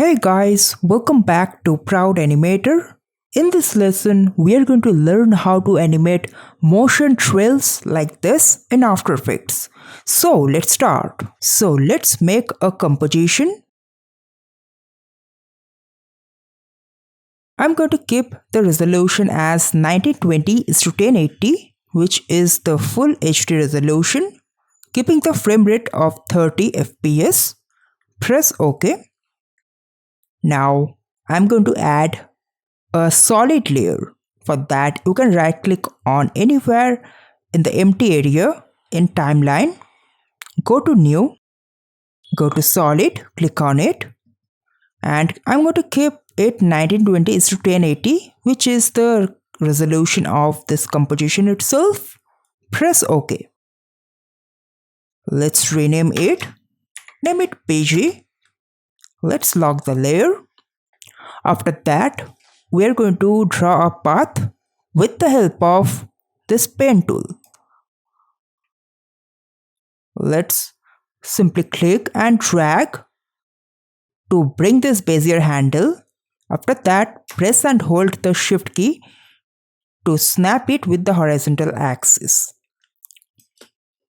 Hey guys, welcome back to Proud Animator. In this lesson, we are going to learn how to animate motion trails like this in After Effects. So let's start. So let's make a composition. I'm going to keep the resolution as 1920:1080, which is the full HD resolution, keeping the frame rate of 30 FPS. Press OK. Now I'm going to add a solid layer. For that, you can right click on anywhere in the empty area in timeline, go to new, go to solid, click on it, and I'm going to keep it 1920:1080, which is the resolution of this composition itself. Press OK. Let's rename it. Name it PG. Let's lock the layer. After that, we are going to draw a path with the help of this pen tool. Let's simply click and drag to bring this Bezier handle. After that, press and hold the shift key to snap it with the horizontal axis.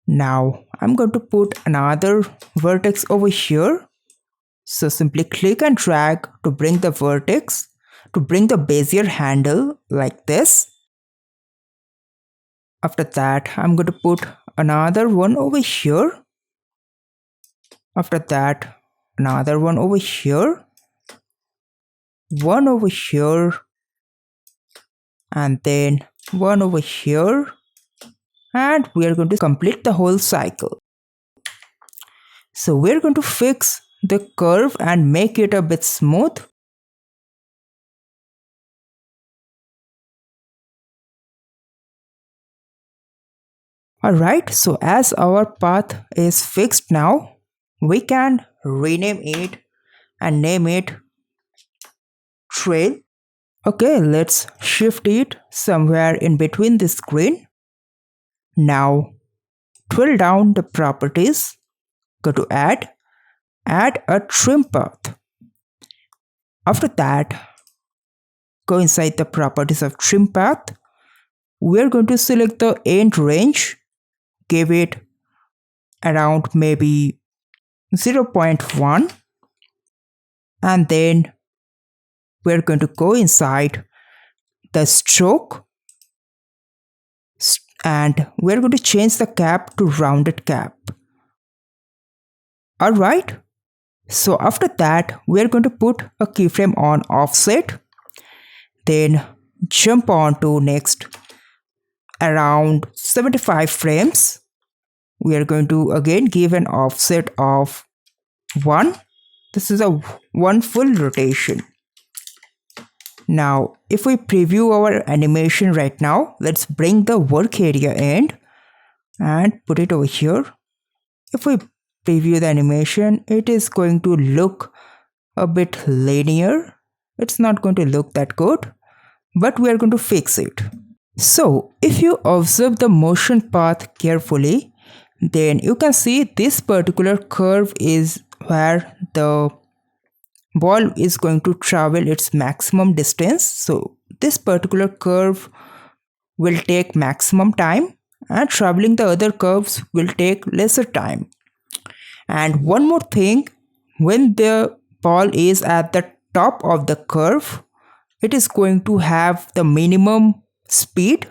Now I'm going to put another vertex over here. So simply click and drag to bring the vertex, to bring the Bezier handle like this. After that, I'm going to put another one over here. After that, another one over here, one over here, and then one over here. And we are going to complete the whole cycle. So we're going to fix the curve and make it a bit smooth. Alright, so as our path is fixed now, we can rename it and name it trail. Okay, let's shift it somewhere in between the screen. Now, drill down the properties, go to add a trim path. After that, go inside the properties of trim path. We are going to select the end range, give it around maybe 0.1, and then we're going to go inside the stroke and we're going to change the cap to rounded cap. Alright, so after that we're going to put a keyframe on offset, then jump on to next around 75 frames. We are going to again give an offset of 1. This is a 1 full rotation. Now if we preview our animation right now, let's bring the work area end and put it over here. If we preview the animation, it is going to look a bit linear. It's not going to look that good, but we are going to fix it. So if you observe the motion path carefully, then you can see this particular curve is where the ball is going to travel its maximum distance. So this particular curve will take maximum time and traveling the other curves will take lesser time. And one more thing, when the ball is at the top of the curve, it is going to have the minimum speed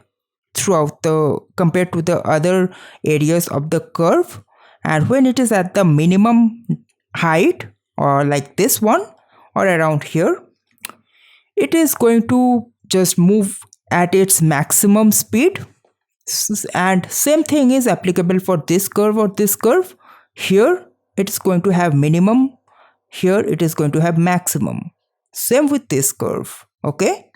throughout the compared to the other areas of the curve, and when it is at the minimum height or like this one or around here, it is going to just move at its maximum speed. And same thing is applicable for this curve or this curve. Here it is going to have minimum, here it is going to have maximum. Same with this curve. Okay,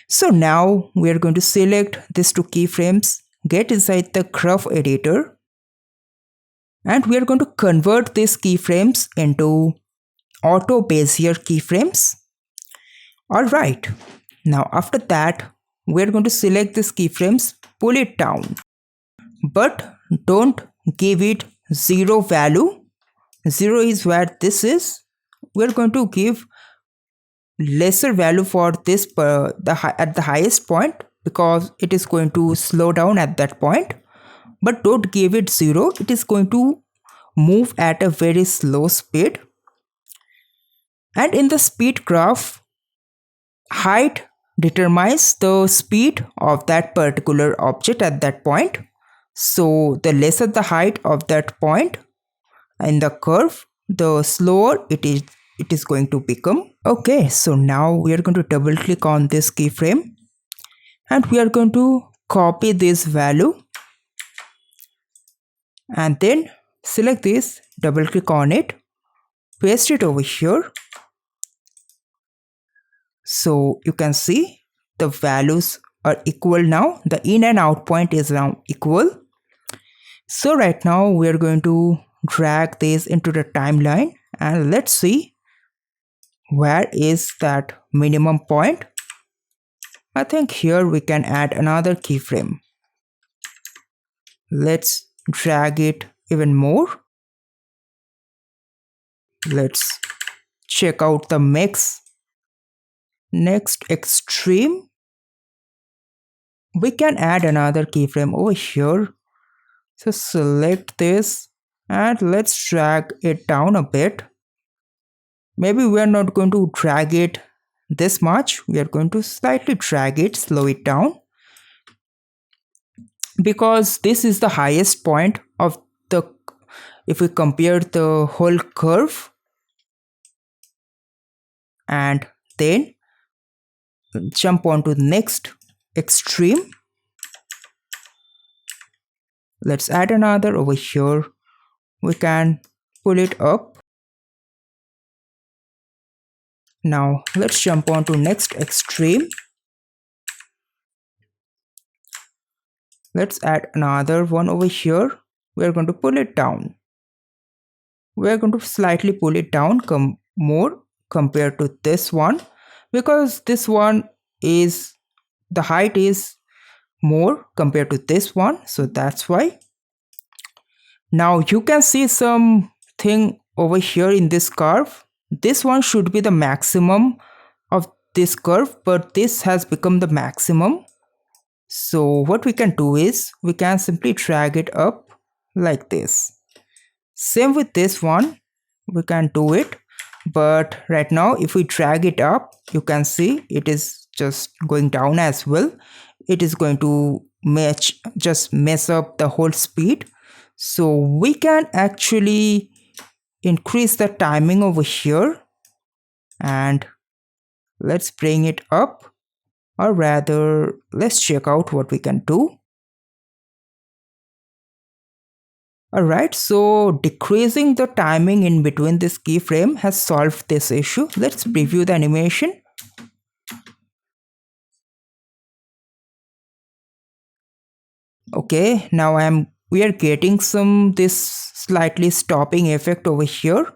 so now we are going to select these two keyframes, get inside the graph editor, and we are going to convert these keyframes into auto Bezier keyframes. Alright, now after that we are going to select these keyframes, pull it down, but don't give it 0 value. 0 is where this is. we're going to give lesser value for this at the highest point, because it is going to slow down at that point. But don't give it 0, it is going to move at a very slow speed. And in the speed graph, height determines the speed of that particular object at that point. So the lesser the height of that point in the curve, the slower it is going to become. Okay, so now we are going to double click on this keyframe and we are going to copy this value and then select this, double click on it, paste it over here. So you can see the values are equal now. The in and out point is now equal. So right now we are going to drag this into the timeline and let's see where is that minimum point. I think here we can add another keyframe. Let's drag it even more. Let's check out the mix. Next extreme. We can add another keyframe over here. So select this and let's drag it down a bit. Maybe we are not going to drag it this much. We are going to slightly drag it, slow it down. Because this is the highest point of the, if we compare the whole curve, and then jump on to the next extreme. Let's add another over here. We can pull it up. Now let's jump on to next extreme. Let's add another one over here. We're going to pull it down. We're going to slightly pull it down more compared to this one, because this one is, the height is more compared to this one, so that's why. Now you can see something over here in this curve. This one should be the maximum of this curve, but this has become the maximum. So what we can do is we can simply drag it up like this. Same with this one, we can do it, but right now if we drag it up, you can see it is just going down as well. It is going to just mess up the whole speed. So we can actually increase the timing over here and let's bring it up, or rather let's check out what we can do. Alright, so decreasing the timing in between this keyframe has solved this issue. Let's preview the animation. Okay, now we are getting this slightly stopping effect over here.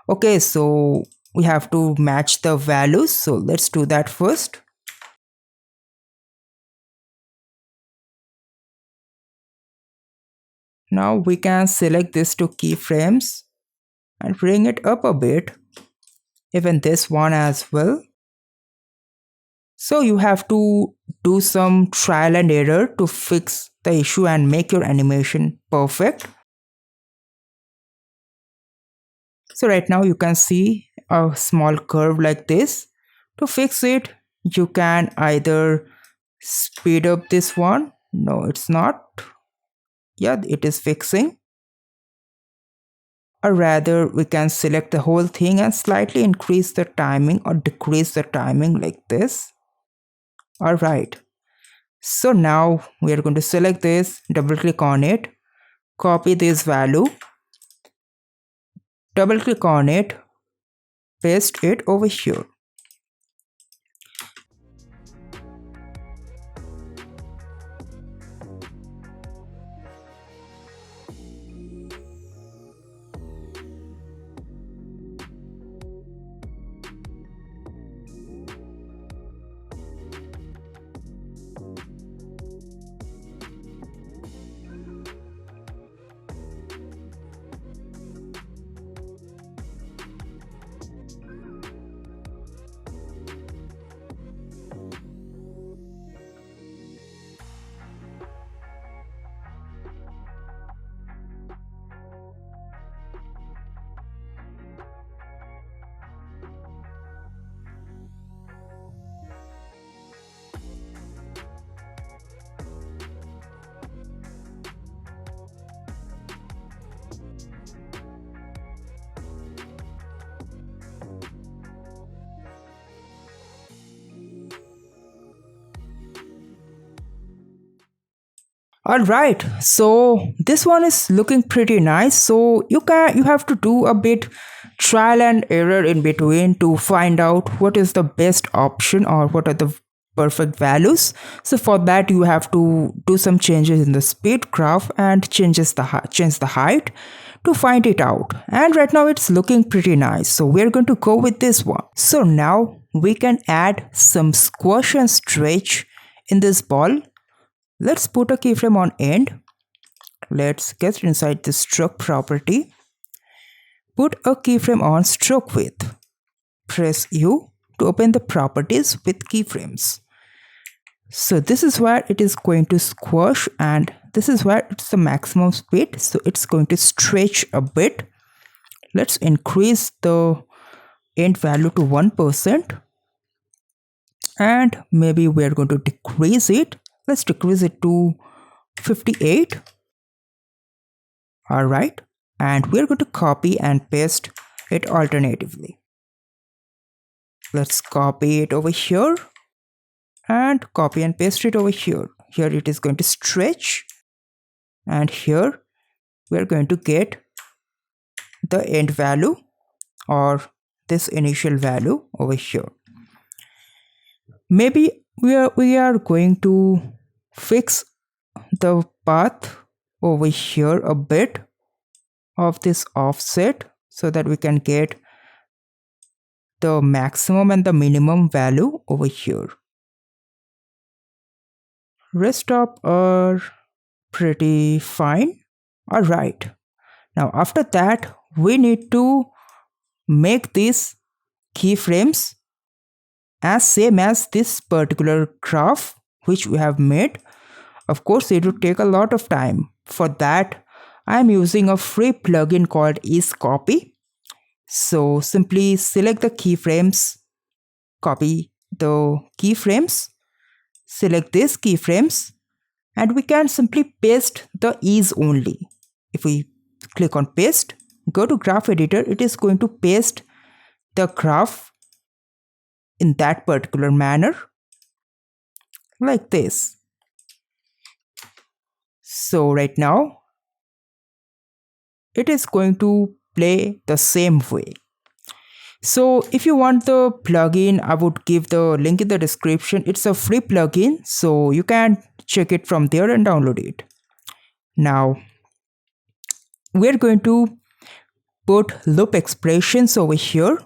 Okay, so we have to match the values, so let's do that first. Now we can select these two keyframes and bring it up a bit, even this one as well. So you have to do some trial and error to fix the issue and make your animation perfect. So right now you can see a small curve like this. To fix it, you can either speed up this one. No, it's not. Yeah, it is fixing. Or rather, we can select the whole thing and slightly increase the timing or decrease the timing like this. Alright. So now we are going to select this, double click on it, copy this value, double click on it, paste it over here. All right, so this one is looking pretty nice. So you have to do a bit trial and error in between to find out what is the best option or what are the perfect values. So for that you have to do some changes in the speed graph and change the height to find it out. And right now it's looking pretty nice. So we're going to go with this one. So now we can add some squash and stretch in this ball. Let's put a keyframe on end. Let's get inside the stroke property. Put a keyframe on stroke width. Press U to open the properties with keyframes. So this is where it is going to squash and this is where it's the maximum speed. So it's going to stretch a bit. Let's increase the end value to 1% and maybe we're going to decrease it. Let's decrease it to 58. Alright, and we're going to copy and paste it alternatively. Let's copy it over here and copy and paste it over here. Here it is going to stretch and here we're going to get the end value or this initial value over here. Maybe we are going to fix the path over here a bit of this offset so that we can get the maximum and the minimum value over here. Rest of are pretty fine. Alright, now after that we need to make these keyframes as same as this particular graph which we have made. Of course it would take a lot of time. For that I am using a free plugin called EaseCopy. So simply select the keyframes, copy the keyframes, select these keyframes and we can simply paste the ease only. If we click on paste, go to graph editor, it is going to paste the graph in that particular manner like this. So right now it is going to play the same way. So if you want the plugin, I would give the link in the description. It's a free plugin, so you can check it from there and download it. Now we're going to put loop expressions over here,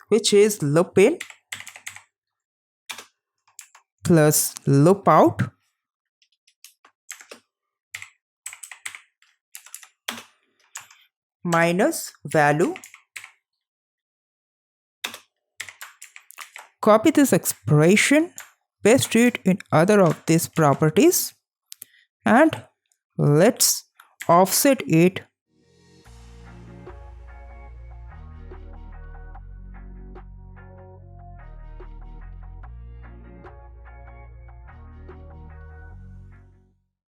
which is loop in plus loop out minus value. Copy this expression, paste it in other of these properties and let's offset it.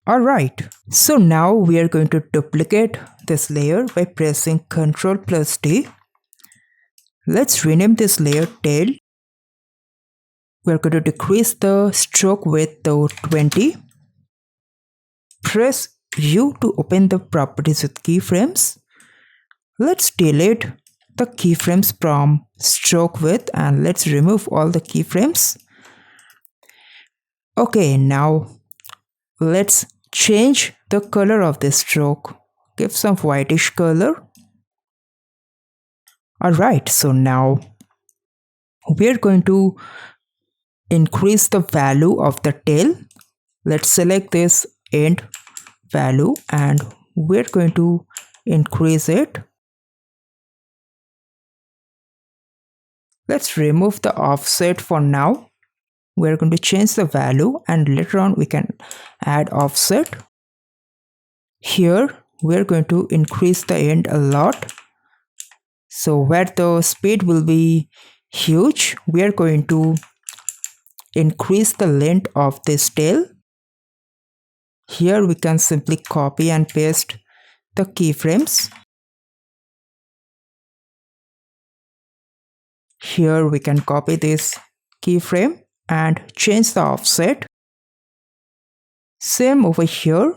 Alright, so now we are going to duplicate this layer by pressing Ctrl plus D. Let's rename this layer tail. We're going to decrease the stroke width to 20. Press U to open the properties with keyframes. Let's delete the keyframes from stroke width and let's remove all the keyframes. Okay, now let's change the color of this stroke. Give some whitish color. Alright, so now we're going to increase the value of the tail. Let's select this end value and we're going to increase it. Let's remove the offset for now. We're going to change the value and later on we can add offset. Here we're going to increase the end a lot. So where the speed will be huge, we are going to increase the length of this tail. Here we can simply copy and paste the keyframes. Here we can copy this keyframe and change the offset. Same over here.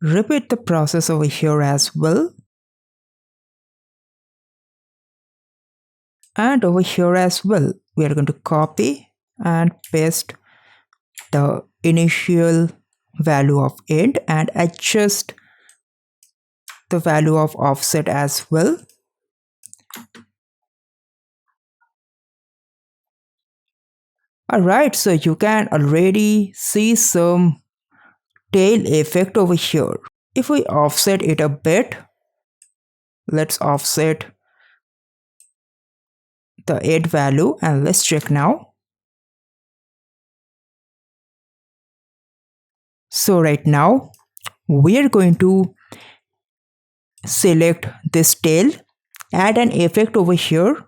Repeat the process over here as well. And over here as well, we are going to copy and paste the initial value of int and adjust the value of offset as well. Alright, so you can already see some tail effect over here. If we offset it a bit, let's offset the 8 value and let's check now. So right now we are going to select this tail, add an effect over here,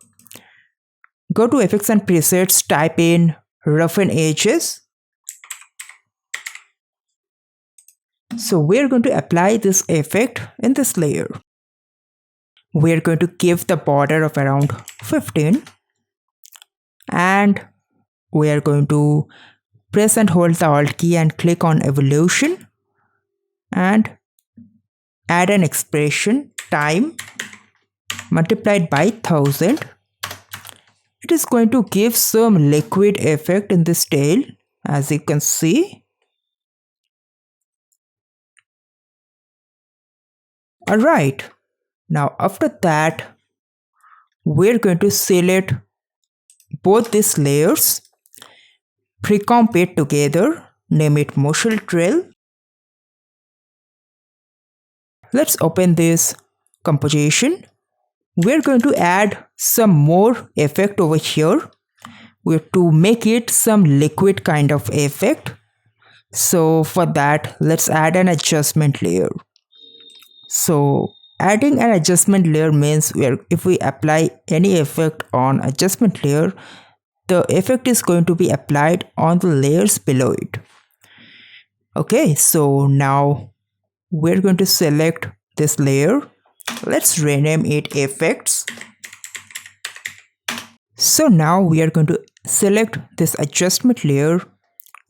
go to effects and presets, type in roughen edges. So we are going to apply this effect in this layer. We are going to give the border of around 15 and we are going to press and hold the Alt key and click on evolution and add an expression time multiplied by 1000. It is going to give some liquid effect in this tail, as you can see. Alright, now after that we're going to select both these layers, pre-comp it together, name it motion trail. Let's open this composition. We're going to add some more effect over here. We're to make it some liquid kind of effect. So for that, let's add an adjustment layer. So adding an adjustment layer means if we apply any effect on adjustment layer, the effect is going to be applied on the layers below it. Okay, so now we're going to select this layer. Let's rename it effects. So now we are going to select this adjustment layer,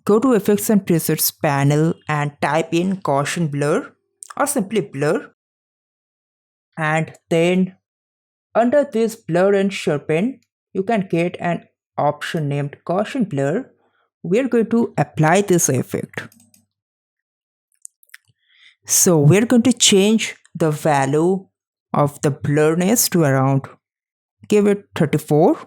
go to effects and presets panel and type in Gaussian blur or simply blur, and then under this blur and sharpen you can get an option named Gaussian blur. We are going to apply this effect. So we're going to change the value of the blurriness to around, give it 34.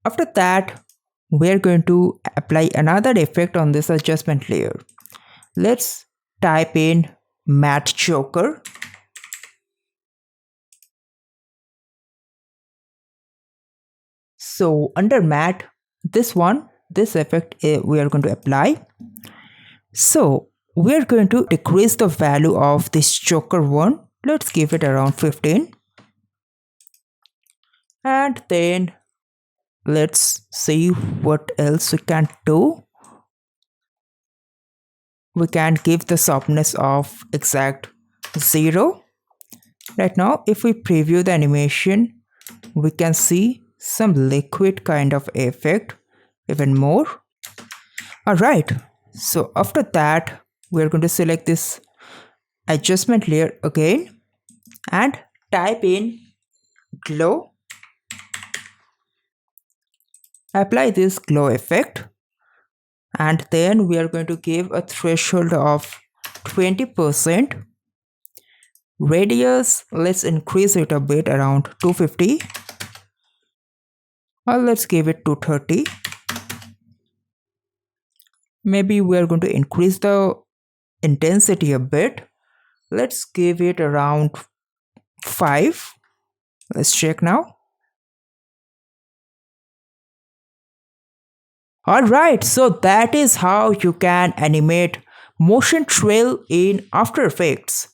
After that, we're going to apply another effect on this adjustment layer. Let's type in matte choker. So under matte, this effect we are going to apply. So we are going to decrease the value of this choker one. Let's give it around 15. And then let's see what else we can do. We can give the softness of exact 0. Right now, if we preview the animation, we can see some liquid kind of effect, even more. Alright, so after that, we're going to select this adjustment layer again and type in glow. Apply this glow effect, and then we are going to give a threshold of 20%. Radius, let's increase it a bit, around 250, or let's give it 230. Maybe we are going to increase the intensity a bit. Let's give it around 5. Let's check now. Alright, so that is how you can animate motion trail in After Effects.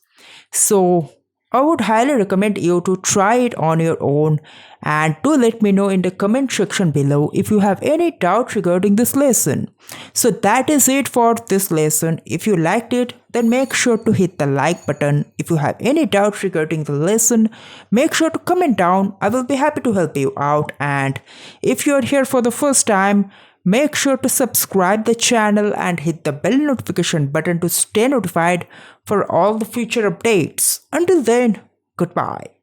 So I would highly recommend you to try it on your own, and do let me know in the comment section below if you have any doubt regarding this lesson. So that is it for this lesson. If you liked it, then make sure to hit the like button. If you have any doubt regarding the lesson, make sure to comment down. I will be happy to help you out. And if you are here for the first time, Make sure to subscribe the channel and hit the bell notification button to stay notified for all the future updates. Until then, goodbye.